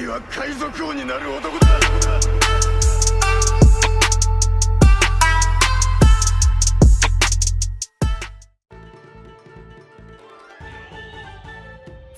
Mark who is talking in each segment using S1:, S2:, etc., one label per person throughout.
S1: は海賊王になる男だ。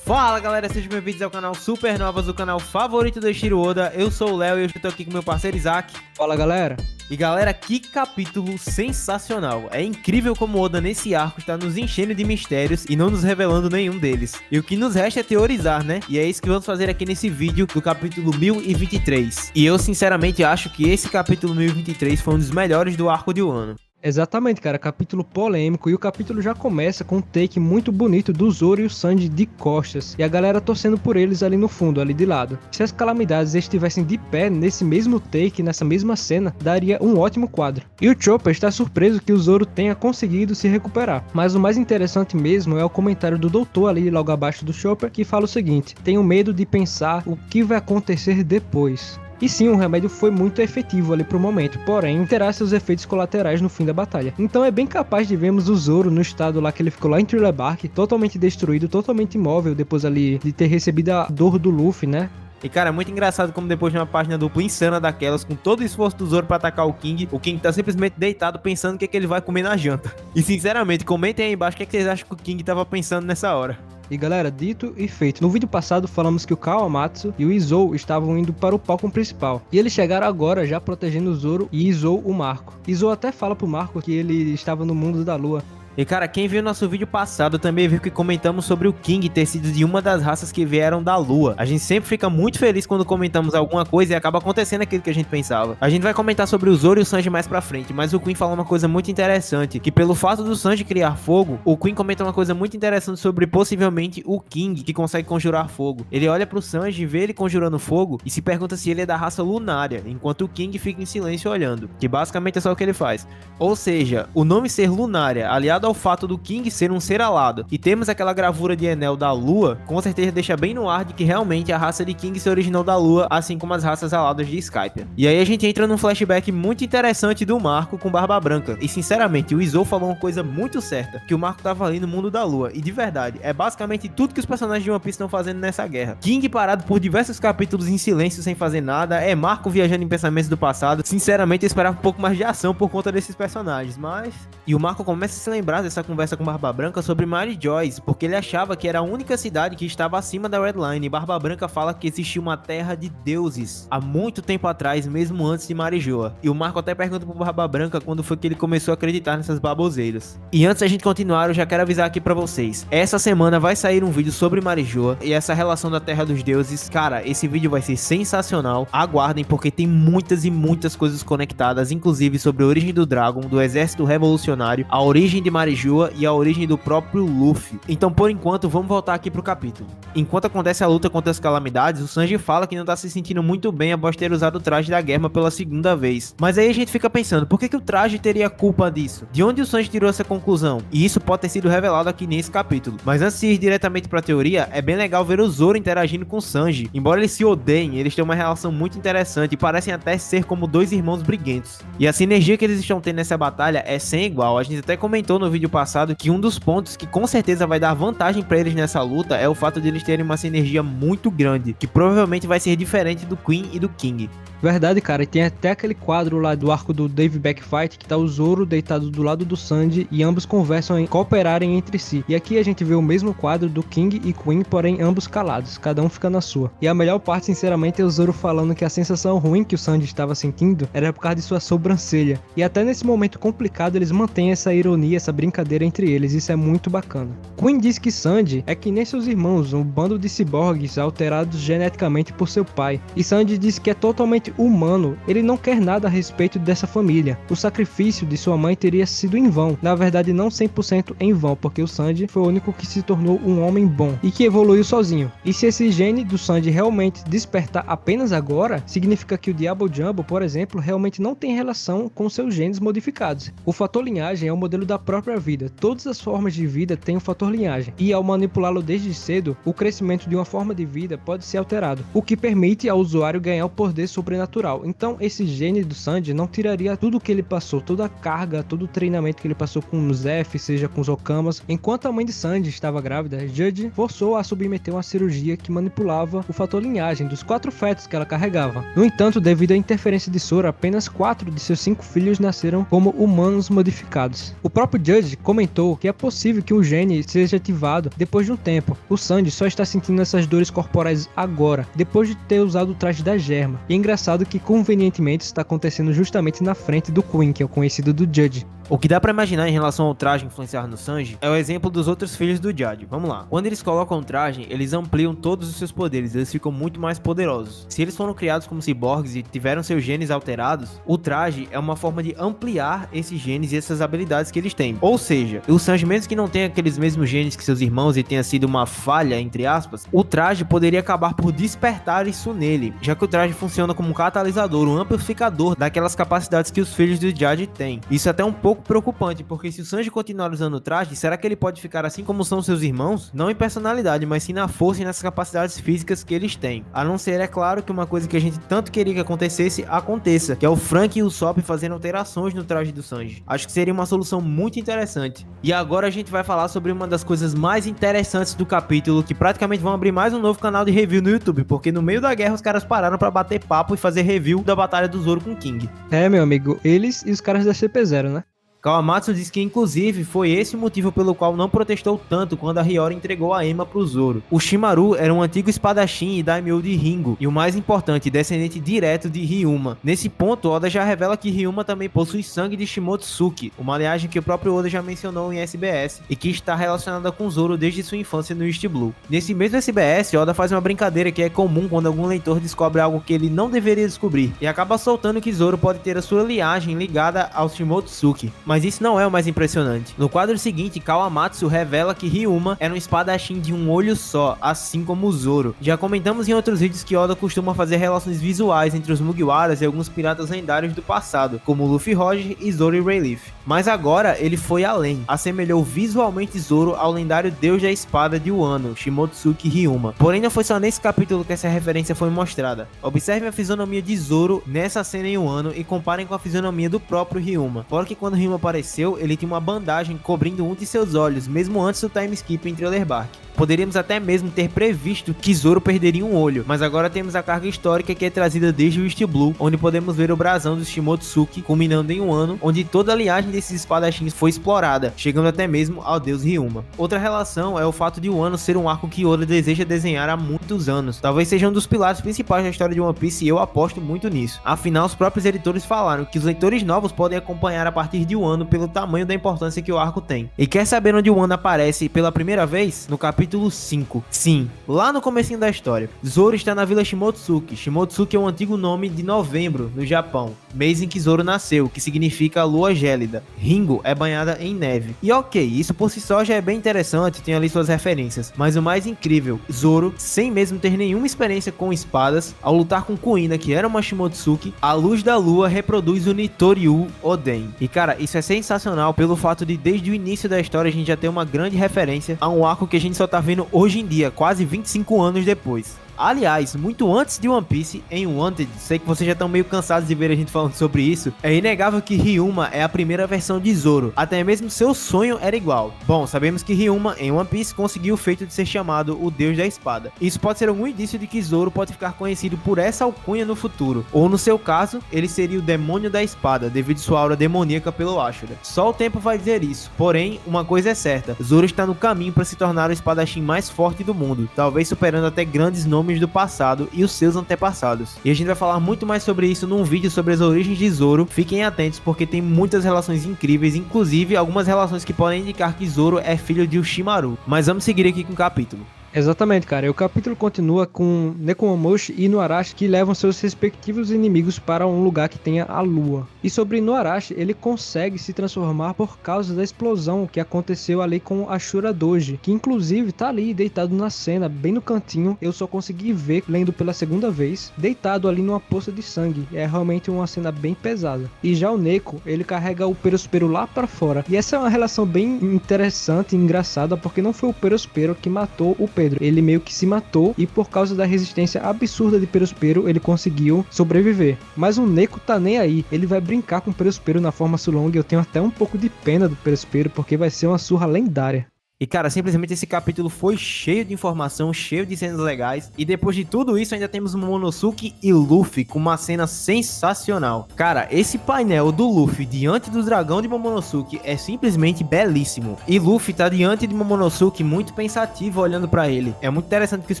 S2: Fala galera, sejam bem-vindos ao canal Supernovas, o canal favorito do Eiichiro Oda. Eu sou o Léo e hoje eu tô aqui com meu parceiro Isaac.
S3: Fala galera.
S2: E galera, que capítulo sensacional. É incrível como Oda nesse arco está nos enchendo de mistérios e não nos revelando nenhum deles. E o que nos resta é teorizar, né? E é isso que vamos fazer aqui nesse vídeo do capítulo 1023. E eu sinceramente acho que esse capítulo 1023 foi um dos melhores do arco de Wano.
S3: Exatamente, cara, capítulo polêmico, e o capítulo já começa com um take muito bonito do Zoro e o Sanji de costas, e a galera torcendo por eles ali no fundo, ali de lado. Se as calamidades estivessem de pé nesse mesmo take, nessa mesma cena, daria um ótimo quadro. E o Chopper está surpreso que o Zoro tenha conseguido se recuperar, mas o mais interessante mesmo é o comentário do doutor ali logo abaixo do Chopper, que fala o seguinte: tenho medo de pensar o que vai acontecer depois. E sim, o remédio foi muito efetivo ali pro momento, porém terá seus efeitos colaterais no fim da batalha. Então é bem capaz de vermos o Zoro no estado lá que ele ficou lá em Thriller Bark, totalmente destruído, totalmente imóvel, depois ali de ter recebido a dor do Luffy, né?
S2: E cara, é muito engraçado como depois de uma página dupla insana daquelas, com todo o esforço do Zoro pra atacar o King tá simplesmente deitado pensando o que é que ele vai comer na janta. E sinceramente, comentem aí embaixo o que é que vocês acham que o King tava pensando nessa hora.
S3: E galera, dito e feito, no vídeo passado falamos que o Kawamatsu e o Izou estavam indo para o palco principal, e eles chegaram agora já protegendo o Zoro e Izou o Marco. Izou até fala pro Marco que ele estava no mundo da lua.
S2: E cara, quem viu nosso vídeo passado também viu que comentamos sobre o King ter sido de uma das raças que vieram da lua. A gente sempre fica muito feliz quando comentamos alguma coisa e acaba acontecendo aquilo que a gente pensava. A gente vai comentar sobre o Zoro e o Sanji mais pra frente, mas o Queen falou uma coisa muito interessante, que pelo fato do Sanji criar fogo, o Queen comenta uma coisa muito interessante sobre possivelmente o King, que consegue conjurar fogo. Ele olha pro Sanji, vê ele conjurando fogo e se pergunta se ele é da raça lunária, enquanto o King fica em silêncio olhando, que basicamente é só o que ele faz. Ou seja, o nome ser lunária, aliado ao fato do King ser um ser alado, e temos aquela gravura de Enel da lua, com certeza deixa bem no ar de que realmente a raça de King se originou da lua, assim como as raças aladas de Skypiea. E aí a gente entra num flashback muito interessante do Marco com Barba Branca, e sinceramente o Izou falou uma coisa muito certa, que o Marco tava ali no mundo da lua, e de verdade, é basicamente tudo que os personagens de One Piece estão fazendo nessa guerra. King parado por diversos capítulos em silêncio sem fazer nada, é Marco viajando em pensamentos do passado. Sinceramente eu esperava um pouco mais de ação por conta desses personagens, mas... E o Marco começa a se lembrar dessa conversa com Barba Branca sobre Mary Joyce, porque ele achava que era a única cidade que estava acima da Red Line, e Barba Branca fala que existia uma terra de deuses há muito tempo atrás, mesmo antes de Marijoa. E o Marco até pergunta pro Barba Branca quando foi que ele começou a acreditar nessas baboseiras. E antes da gente continuar, eu já quero avisar aqui pra vocês, essa semana vai sair um vídeo sobre Marijoa e essa relação da terra dos deuses. Cara, esse vídeo vai ser sensacional, aguardem, porque tem muitas e muitas coisas conectadas, inclusive sobre a origem do Dragon, do exército revolucionário, a origem de Marijoa e a origem do próprio Luffy. Então por enquanto vamos voltar aqui pro capítulo. Enquanto acontece a luta contra as calamidades, o Sanji fala que não tá se sentindo muito bem após ter usado o traje da Germa pela segunda vez. Mas aí a gente fica pensando, por que o traje teria culpa disso? De onde o Sanji tirou essa conclusão? E isso pode ter sido revelado aqui nesse capítulo. Mas antes de ir diretamente pra teoria, é bem legal ver o Zoro interagindo com o Sanji. Embora eles se odeiem, eles têm uma relação muito interessante e parecem até ser como dois irmãos briguentos. E a sinergia que eles estão tendo nessa batalha é sem igual. A gente até comentou no vídeo passado que um dos pontos que com certeza vai dar vantagem pra eles nessa luta é o fato de eles terem uma sinergia muito grande, que provavelmente vai ser diferente do Queen e do King.
S3: Verdade, cara, e tem até aquele quadro lá do arco do Dave Backfight, que tá o Zoro deitado do lado do Sanji e ambos conversam em cooperarem entre si. E aqui a gente vê o mesmo quadro do King e Queen, porém ambos calados, cada um fica na sua. E a melhor parte, sinceramente, é o Zoro falando que a sensação ruim que o Sanji estava sentindo era por causa de sua sobrancelha. E até nesse momento complicado eles mantêm essa ironia, essa brincadeira entre eles, isso é muito bacana. Queen diz que Sanji é que nem seus irmãos, um bando de ciborgues alterados geneticamente por seu pai. E Sanji diz que é totalmente humano, ele não quer nada a respeito dessa família. O sacrifício de sua mãe teria sido em vão, na verdade não 100% em vão, porque o Sanji foi o único que se tornou um homem bom e que evoluiu sozinho. E se esse gene do Sanji realmente despertar apenas agora, significa que o Diabo Jumbo, por exemplo, realmente não tem relação com seus genes modificados. O fator linhagem é o modelo da própria vida, todas as formas de vida têm um fator linhagem, e ao manipulá-lo desde cedo, o crescimento de uma forma de vida pode ser alterado, o que permite ao usuário ganhar o poder sobrenatural natural. Então esse gene do Sanji não tiraria tudo que ele passou, toda a carga, todo o treinamento que ele passou com o Zeff, seja com os Okamas. Enquanto a mãe de Sanji estava grávida, Judge forçou a submeter uma cirurgia que manipulava o fator linhagem dos 4 fetos que ela carregava. No entanto, devido à interferência de Zoro, apenas 4 de seus 5 filhos nasceram como humanos modificados. O próprio Judge comentou que é possível que o gene seja ativado depois de um tempo. O Sanji só está sentindo essas dores corporais agora, depois de ter usado o traje da Germa. E é engraçado que convenientemente está acontecendo justamente na frente do Queen, que é o conhecido do Judge.
S2: O que dá pra imaginar em relação ao traje influenciar no Sanji é o exemplo dos outros filhos do Judge. Vamos lá. Quando eles colocam o traje, eles ampliam todos os seus poderes, eles ficam muito mais poderosos. Se eles foram criados como ciborgues e tiveram seus genes alterados, o traje é uma forma de ampliar esses genes e essas habilidades que eles têm. Ou seja, o Sanji, mesmo que não tenha aqueles mesmos genes que seus irmãos e tenha sido uma falha, entre aspas, o traje poderia acabar por despertar isso nele, já que o traje funciona como um catalisador, um amplificador daquelas capacidades que os filhos do Judge têm. Isso é até um pouco preocupante, porque se o Sanji continuar usando o traje, será que ele pode ficar assim como são seus irmãos? Não em personalidade, mas sim na força e nas capacidades físicas que eles têm. A não ser, é claro, que uma coisa que a gente tanto queria que acontecesse, aconteça, que é o Frank e o Usopp fazendo alterações no traje do Sanji. Acho que seria uma solução muito interessante. E agora a gente vai falar sobre uma das coisas mais interessantes do capítulo, que praticamente vão abrir mais um novo canal de review no YouTube, porque no meio da guerra os caras pararam pra bater papo e fazer review da batalha do Zoro com King.
S3: É, meu amigo, eles e os caras da CP0, né?
S2: Kawamatsu diz que inclusive foi esse o motivo pelo qual não protestou tanto quando a Hiyori entregou a Ema pro Zoro. O Shimaru era um antigo espadachim e daimyo de Ringo, e o mais importante, descendente direto de Ryuma. Nesse ponto, Oda já revela que Ryuma também possui sangue de Shimotsuki, uma linhagem que o próprio Oda já mencionou em SBS, e que está relacionada com Zoro desde sua infância no East Blue. Nesse mesmo SBS, Oda faz uma brincadeira que é comum quando algum leitor descobre algo que ele não deveria descobrir, e acaba soltando que Zoro pode ter a sua linhagem ligada ao Shimotsuki. Mas isso não é o mais impressionante. No quadro seguinte, Kawamatsu revela que Ryuma era um espadachim de um olho só, assim como o Zoro. Já comentamos em outros vídeos que Oda costuma fazer relações visuais entre os Mugiwaras e alguns piratas lendários do passado, como Luffy Roger e Zoro e Rayleigh. Mas agora ele foi além, assemelhou visualmente Zoro ao lendário deus da espada de Wano, Shimotsuki Ryuma. Porém não foi só nesse capítulo que essa referência foi mostrada. Observe a fisionomia de Zoro nessa cena em Wano e comparem com a fisionomia do próprio Ryuma. Fora que quando Ryuma apareceu, ele tinha uma bandagem cobrindo um de seus olhos, mesmo antes do time skip em Thriller Bark. Poderíamos até mesmo ter previsto que Zoro perderia um olho, mas agora temos a carga histórica que é trazida desde o East Blue, onde podemos ver o brasão dos Shimotsuki culminando em Wano, onde toda a linhagem desses espadachins foi explorada, chegando até mesmo ao deus Ryuma. Outra relação é o fato de Wano ser um arco que Oda deseja desenhar há muitos anos. Talvez seja um dos pilares principais da história de One Piece e eu aposto muito nisso. Afinal, os próprios editores falaram que os leitores novos podem acompanhar a partir de Wano pelo tamanho da importância que o arco tem. E quer saber onde Wano aparece pela primeira vez? No capítulo 5. Sim, lá no comecinho da história. Zoro está na vila Shimotsuki. Shimotsuki é um antigo nome de novembro, no Japão, mês em que Zoro nasceu, que significa lua gélida. Ringo é banhada em neve. E ok, isso por si só já é bem interessante, tem ali suas referências. Mas o mais incrível, Zoro, sem mesmo ter nenhuma experiência com espadas, ao lutar com Kuina, que era uma Shimotsuki, a luz da lua reproduz o Nitoryu Oden. E cara, isso é sensacional pelo fato de desde o início da história a gente já ter uma grande referência a um arco que a gente só tá vendo hoje em dia, quase 25 anos depois. Aliás, muito antes de One Piece, em Wanted, sei que vocês já estão meio cansados de ver a gente falando sobre isso, é inegável que Ryuma é a primeira versão de Zoro, até mesmo seu sonho era igual. Bom, sabemos que Ryuma, em One Piece, conseguiu o feito de ser chamado o Deus da Espada. Isso pode ser algum indício de que Zoro pode ficar conhecido por essa alcunha no futuro, ou no seu caso, ele seria o Demônio da Espada, devido sua aura demoníaca pelo Ashura. Só o tempo vai dizer isso, porém, uma coisa é certa, Zoro está no caminho para se tornar o espadachim mais forte do mundo, talvez superando até grandes nomes do passado e os seus antepassados. E a gente vai falar muito mais sobre isso num vídeo sobre as origens de Zoro. Fiquem atentos porque tem muitas relações incríveis, inclusive algumas relações que podem indicar que Zoro é filho de Orochimaru. Mas vamos seguir aqui com o capítulo.
S3: Exatamente, cara. E o capítulo continua com Nekomamushi e Inuarashi que levam seus respectivos inimigos para um lugar que tenha a lua. E sobre Inuarashi, ele consegue se transformar por causa da explosão que aconteceu ali com Ashura Doji, que inclusive tá ali deitado na cena, bem no cantinho. Eu só consegui ver, lendo pela segunda vez, deitado ali numa poça de sangue. É realmente uma cena bem pesada. E já o Neko, ele carrega o Perospero lá para fora. E essa é uma relação bem interessante e engraçada, porque não foi o Perospero que matou o Pero, Pedro. Ele meio que se matou e por causa da resistência absurda de Perospero, ele conseguiu sobreviver. Mas o Neko tá nem aí, ele vai brincar com o Perospero na forma Sulong. Eu tenho até um pouco de pena do Perospero, porque vai ser uma surra lendária.
S2: E cara, simplesmente esse capítulo foi cheio de informação, cheio de cenas legais. E depois de tudo isso ainda temos Momonosuke e Luffy com uma cena sensacional. Cara, esse painel do Luffy diante do dragão de Momonosuke é simplesmente belíssimo. E Luffy tá diante de Momonosuke muito pensativo olhando pra ele. É muito interessante que os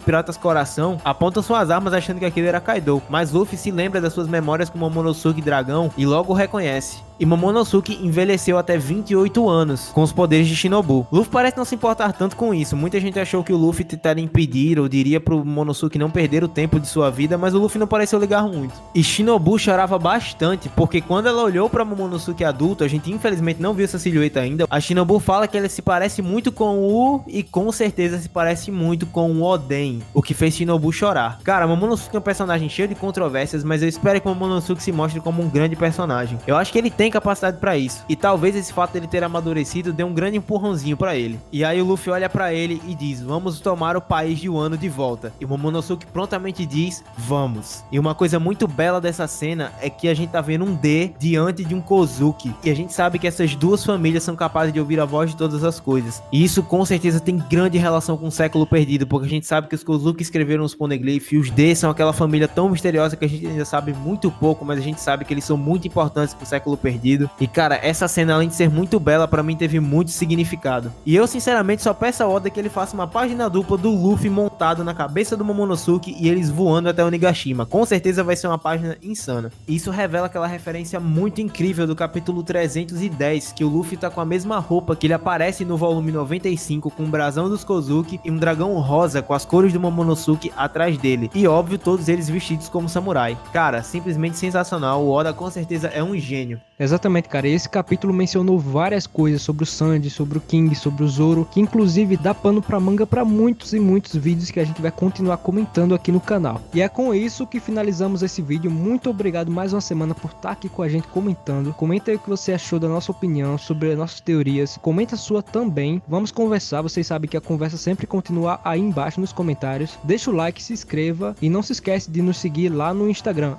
S2: piratas coração apontam suas armas achando que aquele era Kaido. Mas Luffy se lembra das suas memórias com Momonosuke dragão e logo o reconhece. E Momonosuke envelheceu até 28 anos com os poderes de Shinobu. Luffy parece não se importar tanto com isso. Muita gente achou que o Luffy tentaria impedir ou diria pro Momonosuke não perder o tempo de sua vida, mas o Luffy não pareceu ligar muito. E Shinobu chorava bastante, porque quando ela olhou pra Momonosuke adulto, a gente infelizmente não viu essa silhueta ainda, a Shinobu fala que ela se parece muito com o e com certeza se parece muito com o Oden, o que fez Shinobu chorar. Cara, Momonosuke é um personagem cheio de controvérsias, mas eu espero que o Momonosuke se mostre como um grande personagem. Eu acho que ele tem capacidade pra isso, e talvez esse fato dele ter amadurecido dê um grande empurrãozinho pra ele. E aí o Luffy olha pra ele e diz: vamos tomar o país de Wano de volta. E o Momonosuke prontamente diz: vamos. E uma coisa muito bela dessa cena é que a gente tá vendo um D diante de um Kozuki, e a gente sabe que essas duas famílias são capazes de ouvir a voz de todas as coisas. E isso com certeza tem grande relação com o século perdido, porque a gente sabe que os Kozuki escreveram os Poneglyph, e os D são aquela família tão misteriosa que a gente ainda sabe muito pouco, mas a gente sabe que eles são muito importantes pro século perdido. E cara, essa cena, além de ser muito bela, pra mim teve muito significado. E eu sinceramente só peço a Oda que ele faça uma página dupla do Luffy montado na cabeça do Momonosuke e eles voando até Onigashima. Com certeza vai ser uma página insana. E isso revela aquela referência muito incrível do capítulo 310, que o Luffy tá com a mesma roupa que ele aparece no volume 95, com o brasão dos Kozuki e um dragão rosa com as cores do Momonosuke atrás dele. E óbvio, todos eles vestidos como samurai. Cara, simplesmente sensacional. O Oda com certeza é um gênio.
S3: Exatamente, cara. Esse capítulo mencionou várias coisas sobre o Sanji, sobre o King, sobre o Zoro, que inclusive dá pano pra manga pra muitos e muitos vídeos que a gente vai continuar comentando aqui no canal. E é com isso que finalizamos esse vídeo. Muito obrigado mais uma semana por estar aqui com a gente comentando. Comenta aí o que você achou da nossa opinião sobre as nossas teorias. Comenta a sua também. Vamos conversar. Vocês sabem que a conversa sempre continua aí embaixo nos comentários. Deixa o like, se inscreva e não se esquece de nos seguir lá no Instagram,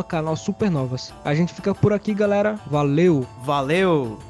S3: @canal Supernovas. A gente fica por aqui, galera. Valeu!
S2: Valeu!